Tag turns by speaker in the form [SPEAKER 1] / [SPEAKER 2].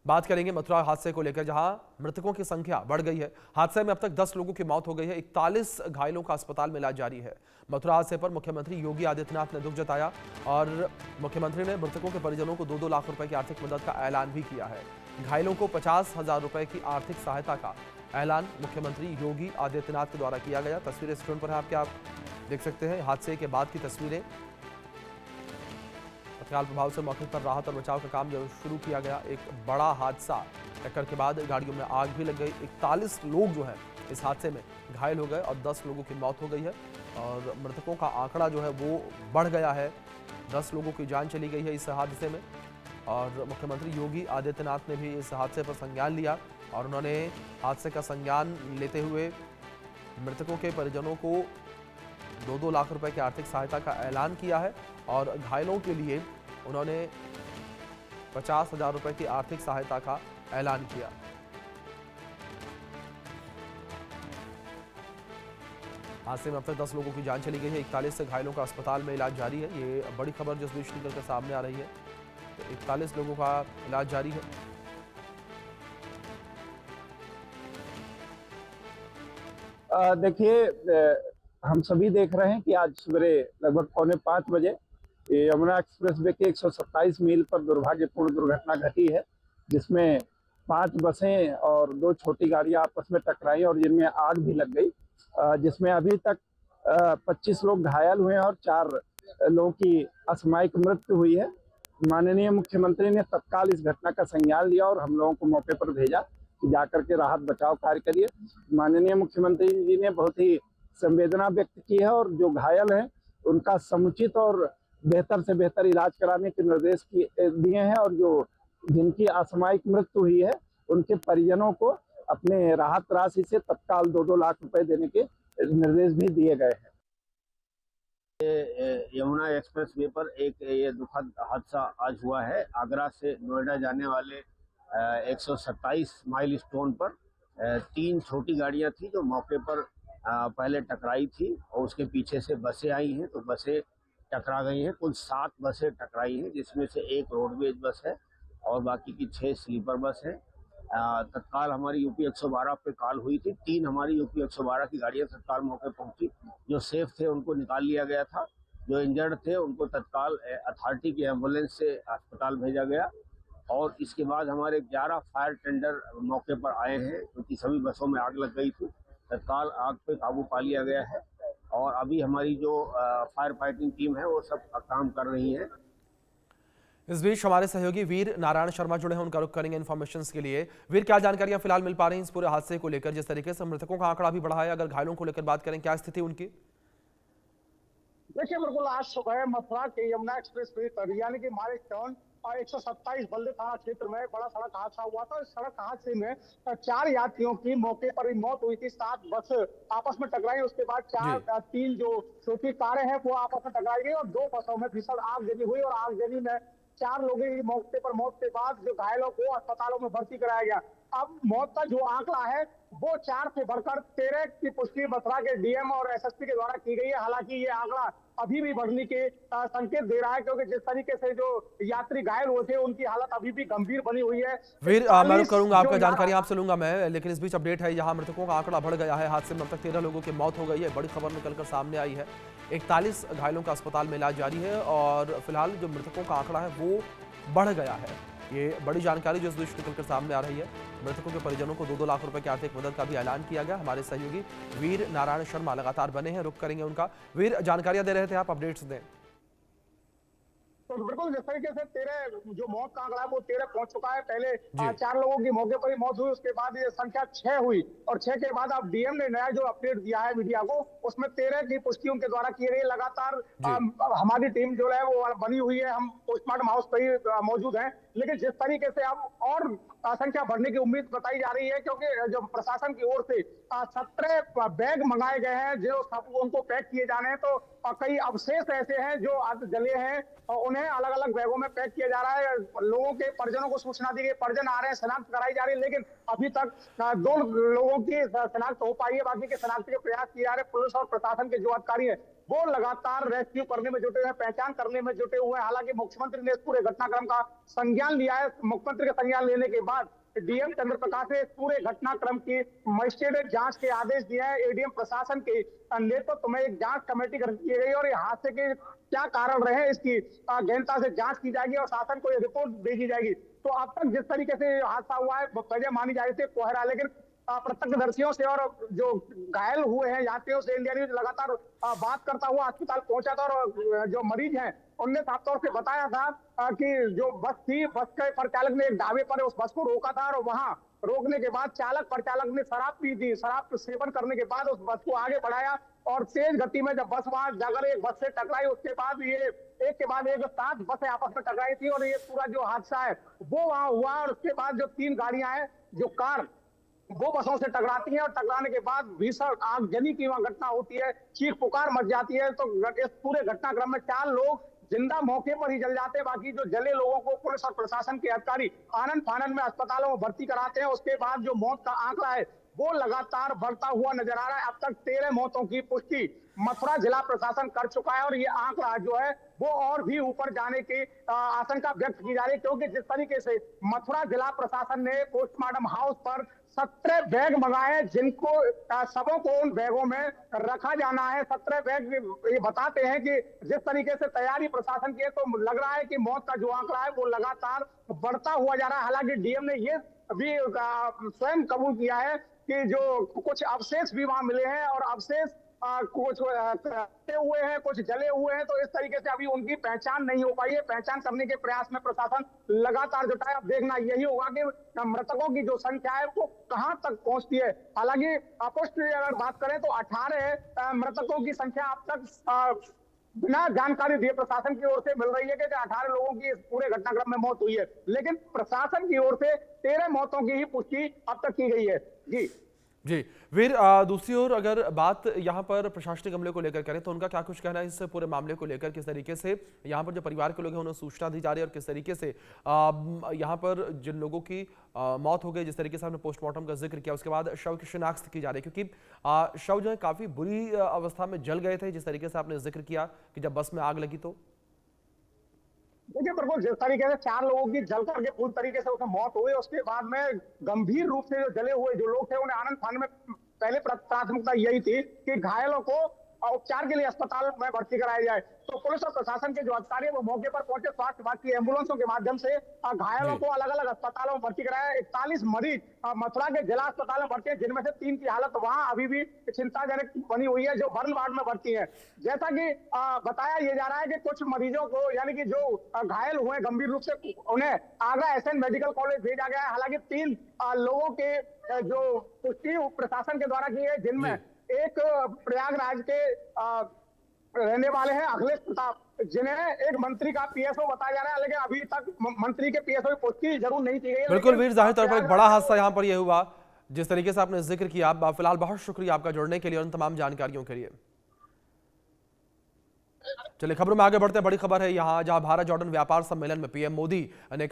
[SPEAKER 1] बात करेंगे मथुरा हादसे को लेकर, जहां मृतकों की संख्या बढ़ गई है। हादसे में अब तक 10 लोगों की मौत हो गई है, 41 घायलों का अस्पताल में इलाज जारी है। मथुरा हादसे पर मुख्यमंत्री योगी आदित्यनाथ ने दुख जताया और मुख्यमंत्री ने मृतकों के परिजनों को 2-2 लाख रुपए की आर्थिक मदद का ऐलान भी किया है। घायलों को 50,000 रुपए की आर्थिक सहायता का ऐलान मुख्यमंत्री योगी आदित्यनाथ के द्वारा किया गया। तस्वीरें स्क्रीन पर है आपके, आप देख सकते हैं हादसे के बाद की तस्वीरें। तत्काल प्रभाव से मौके पर राहत और बचाव का काम जब शुरू किया गया। एक बड़ा हादसा, टक्कर के बाद गाड़ियों में आग भी लग गई। 41 लोग जो हैं इस हादसे में घायल हो गए और 10 लोगों की मौत हो गई है और मृतकों का आंकड़ा जो है वो बढ़ गया है। 10 लोगों की जान चली गई है इस हादसे में और मुख्यमंत्री योगी आदित्यनाथ ने भी इस हादसे पर संज्ञान लिया और उन्होंने हादसे का संज्ञान लेते हुए मृतकों के परिजनों को 2-2 लाख रुपए की आर्थिक सहायता का ऐलान किया है और घायलों के लिए उन्होंने 50,000 रुपए की आर्थिक सहायता का ऐलान किया। हादसे में अब तक 10 लोगों की जान चली गई है, 41 घायलों का अस्पताल में इलाज जारी है। ये बड़ी खबर जिस बीच निकलकर सामने आ रही है। तो 41 लोगों का इलाज जारी है।
[SPEAKER 2] देखिए, हम सभी देख रहे हैं कि आज सवेरे लगभग 4:45 बजे यमुना एक्सप्रेसवे के 127 मील पर दुर्भाग्यपूर्ण दुर्घटना घटी है, जिसमें 5 बसें और 2 छोटी गाड़ियां आपस में टकराई और जिनमें आग भी लग गई, जिसमें अभी तक 25 लोग घायल हुए हैं और 4 लोगों की असामयिक मृत्यु हुई है। माननीय मुख्यमंत्री ने तत्काल इस घटना का संज्ञान लिया और हम लोगों को मौके पर भेजा कि जाकर के राहत बचाव कार्य करिए। माननीय मुख्यमंत्री जी ने बहुत ही संवेदना व्यक्त की है और जो घायल हैं उनका समुचित और बेहतर से बेहतर इलाज कराने के निर्देश दिए हैं और जो जिनकी असामयिक मृत्यु हुई है उनके परिजनों को अपने राहत राशि से तत्काल 2-2 लाख रुपए देने के निर्देश भी दिए गए हैं।
[SPEAKER 3] यमुना एक्सप्रेस वे पर एक ये दुखद हादसा आज हुआ है। आगरा से नोएडा जाने वाले 127 माइल स्टोन पर 3 छोटी गाड़ियां थी जो मौके पर पहले टकराई थी और उसके पीछे से बसें आई हैं, तो बसें टकरा गई हैं। कुल 7 बसें टकराई हैं, जिसमें से एक रोडवेज बस है और बाकी की 6 स्लीपर बस है। तत्काल हमारी यूपी 112 पे कॉल हुई थी। 3 हमारी यूपी 112 की गाड़ियां तत्काल मौके पहुंची। जो सेफ थे उनको निकाल लिया गया था, जो इंजर्ड थे उनको तत्काल अथॉरिटी की एम्बुलेंस से अस्पताल भेजा गया और इसके बाद हमारे 11 फायर टेंडर मौके पर आए हैं, क्योंकि सभी बसों में आग लग गई थी। तत्काल आग पे काबू पा लिया गया है और अभी हमारी जो फायर फाइटिंग टीम है वो सब काम कर रही है।
[SPEAKER 1] इस बीच हमारे सहयोगी वीर नारायण शर्मा जुड़े हैं, उनका रुख करेंगे इन्फॉर्मेशन के लिए। वीर, क्या जानकारियां फिलहाल मिल पा रही हैं इस पूरे हादसे को लेकर? जिस तरीके से मृतकों का आंकड़ा भी बढ़ा है, अगर घायलों को लेकर बात करें, क्या स्थिति उनकी?
[SPEAKER 4] देखिए, बिल्कुल आज सुबह मथुरा के यमुना एक्सप्रेस वे पर यानी कि मालिक टाउन और 127 बल्दे थाना क्षेत्र में बड़ा सड़क हादसा हुआ था। इस सड़क हादसे में 4 यात्रियों की मौके पर ही मौत हुई थी। 7 बस आपस में टकराई, उसके बाद 3 जो छोटी कारें हैं वो आपस में टकराई गई और 2 बसों में भीषण आगजनी हुई और आगजनी में 4 लोगों की मौके पर मौत के बाद जो घायलों को अस्पतालों में भर्ती कराया गया। अब मौत का जो आंकड़ा है वो 4 से बढ़कर 13 की पुष्टि मथुरा के डीएम और एसएसपी के द्वारा की गई है। हालांकि ये आंकड़ा अभी भी बढ़ने के संकेत दे रहा है, क्योंकि जिस तरीके से जो यात्री घायल हुए थे उनकी हालत अभी भी गंभीर बनी हुई है।
[SPEAKER 1] वीर, मैं करूंगा आपका जानकारी आपसे लूंगा मैं, लेकिन इस बीच अपडेट है, यहाँ मृतकों का आंकड़ा बढ़ गया है। हादसे में अब तक 13 लोगों की मौत हो गई है, बड़ी खबर निकलकर सामने आई है। 41 घायलों का अस्पताल में इलाज जारी है और फिलहाल जो मृतकों का आंकड़ा है वो बढ़ गया है। ये बड़ी जानकारी जो इस बीच निकलकर सामने आ रही है। मृतकों के परिजनों को 2-2 लाख रुपए की आर्थिक मदद का भी ऐलान किया गया। हमारे सहयोगी वीर नारायण शर्मा लगातार बने हैं, रुख करेंगे उनका। वीर, जानकारियां दे रहे थे आप, अपडेट्स दें।
[SPEAKER 4] तो बिल्कुल जिस तरीके से 13 जो मौत का आंकड़ा है वो 13 पहुंच चुका है। पहले 4 लोगों की मौके पर ही मौत हुई, उसके बाद ये संख्या 6 हुई और 6 के बाद अब डीएम ने नया जो अपडेट दिया है मीडिया को, उसमें 13 की पुष्टि उनके द्वारा की गई। लगातार हमारी टीम जो है वो बनी हुई है, हम पोस्टमार्टम हाउस पर ही मौजूद हैं। लेकिन जिस तरीके से अब और संख्या बढ़ने की उम्मीद बताई जा रही है, क्योंकि जो प्रशासन की ओर से 17 बैग मंगाए गए हैं जो उनको पैक किए जाने हैं। तो कई अवशेष ऐसे हैं जो आज जले हैं और उन्हें अलग अलग बैगों में पैक किया जा रहा है। लोगों के परिजनों को सूचना दी गई, परिजन आ रहे हैं, शनाख्त कराई जा रही है, लेकिन अभी तक 2 लोगों की शनाख्त हो पाई है, बाकी के शनाख्त के प्रयास किए जा रहे हैं। पुलिस और प्रशासन के जो अधिकारी है वो लगातार रेस्क्यू करने में जुटे हैं, पहचान करने में जुटे हुए हैं। हालांकि मुख्यमंत्री ने इस पूरे घटनाक्रम का संज्ञान लिया है। मुख्यमंत्री का संज्ञान लेने के बाद डीएम चंद्र प्रकाश ने इस पूरे घटनाक्रम की मजिस्ट्रेट जांच के आदेश दिए हैं। एडीएम प्रशासन के नेतृत्व में एक जांच कमेटी गठित की गई और ये हादसे के क्या कारण रहे इसकी गहनता से जांच की जाएगी और शासन को ये रिपोर्ट भेजी जाएगी। तो अब तक जिस तरीके से हादसा हुआ है, वजह मानी जा रही थी कोहरा, लेकिन प्रत्यक्षदर्शियों से और जो घायल हुए हैं यात्रियों से इंडिया न्यूज लगातार बात करता हुआ अस्पताल पहुंचा था और जो मरीज हैं उनने साफ तौर से बताया था कि जो बस थी, बस के परिचालक ने एक ढाबे पर उस बस को रोका था और वहां रोकने के बाद चालक परिचालक ने शराब पी थी। शराब सेवन करने के बाद उस बस को आगे बढ़ाया और तेज गति में जब बस वहां जाकर एक बस से टकराई, उसके बाद ये एक के बाद एक 7 बसें आपस में टकराई थी और ये पूरा जो हादसा है वो वहां हुआ। और उसके बाद जो 3 गाड़ियां हैं, जो कार वो बसों से टकराती हैं और टकराने के बाद भीषण आगजनी की वहां घटना होती है, चीख पुकार मच जाती है। तो इस पूरे घटनाक्रम में 4 लोग जिंदा मौके पर ही जल जाते हैं। बाकी जो जले लोगों को पुलिस और प्रशासन के अधिकारी आनन फानन में अस्पतालों में भर्ती कराते हैं। उसके बाद जो मौत का आंकड़ा है वो लगातार बढ़ता हुआ नजर आ रहा है। अब तक 13 मौतों की पुष्टि मथुरा जिला प्रशासन कर चुका है और ये आंकड़ा जो है वो और भी ऊपर जाने की आशंका व्यक्त की जा रही है, क्योंकि जिस तरीके से मथुरा जिला प्रशासन ने पोस्टमार्टम हाउस पर 17 बैग मंगाए हैं, जिनको सबों को उन बैगों में रखा जाना है। 17 बैग ये बताते हैं कि जिस तरीके से तैयारी प्रशासन की है, तो लग रहा है कि मौत का जो आंकड़ा है वो लगातार बढ़ता हुआ जा रहा है। हालांकि डीएम ने ये भी स्वयं कबूल किया है कि जो कुछ अवशेष भी वहां मिले हैं और अवशेष कुछ हुए हैं, कुछ जले हुए हैं, तो इस तरीके से अभी उनकी पहचान नहीं हो पाई है। पहचान करने के प्रयास में प्रशासन लगातार जुटा है। अब देखना यही होगा कि मृतकों की जो संख्या है वो कहां तक पहुंचती है। हालांकि अपुष्ट अगर बात करें तो 18 मृतकों की संख्या अब तक बिना जानकारी दिए प्रशासन की ओर से मिल रही है कि 18 लोगों की इस पूरे घटनाक्रम में मौत हुई है, लेकिन प्रशासन की ओर से 13 मौतों की ही पुष्टि अब तक की गई है।
[SPEAKER 1] जी वीर, दूसरी ओर अगर बात यहाँ पर प्रशासनिक अमले को लेकर करें तो उनका क्या कुछ कहना है इस पूरे मामले को लेकर? किस तरीके से यहाँ पर जो परिवार के लोग हैं उन्हें सूचना दी जा रही है और किस तरीके से यहाँ पर जिन लोगों की मौत हो गई, जिस तरीके से आपने पोस्टमार्टम का जिक्र किया, उसके बाद शव की शिनाख्त की जा रही है, क्योंकि शव जो है काफी बुरी अवस्था में जल गए थे, जिस तरीके से आपने जिक्र किया कि जब बस में आग लगी तो?
[SPEAKER 4] देखिए प्रभु, जिस तरीके से 4 लोगों की जल करके पूरी तरीके से उसमें मौत हुई, उसके बाद में गंभीर रूप से जो जले हुए जो लोग थे उन्हें आनंद फानन में पहले प्राथमिकता यही थी कि घायलों को उपचार के लिए अस्पताल में भर्ती कराया जाए। तो पुलिस और प्रशासन के जो अधिकारी वो मौके पर पहुंचे, स्वास्थ्य विभाग की एम्बुलेंसों के माध्यम से घायलों को अलग अलग अस्पतालों में भर्ती कराया। 41 मरीज मथुरा के जिला अस्पताल में भर्ती है, जिनमें से 3 की हालत वहां अभी भी चिंताजनक बनी हुई है, जो बर्न वार्ड में भर्ती है। जैसा कि बताया ये जा रहा है कि कुछ मरीजों को, यानी कि जो घायल हुए गंभीर रूप से, उन्हें आगरा एसएन मेडिकल कॉलेज भेजा गया है। हालांकि 3 लोगों के जो पुष्टि प्रशासन के द्वारा की है, जिनमें एक प्रयागराज के रहने वाले हैं अखिलेश प्रताप, जिन्हें एक मंत्री का पीएसओ बताया जा रहा है, लेकिन अभी तक मंत्री के पीएसओ की पुष्टि जरूर नहीं की गई है।
[SPEAKER 1] बिल्कुल वीर, जाहिर तौर पर एक बड़ा हादसा यहाँ पर यह हुआ जिस तरीके से आपने जिक्र किया। फिलहाल बहुत शुक्रिया आपका जुड़ने के लिए और उन तमाम जानकारियों के लिए। चलिए खबरों में आगे बढ़ते हैं। बड़ी खबर है यहाँ, जहां भारत जॉर्डन व्यापार सम्मेलन में पीएम मोदी ने कहा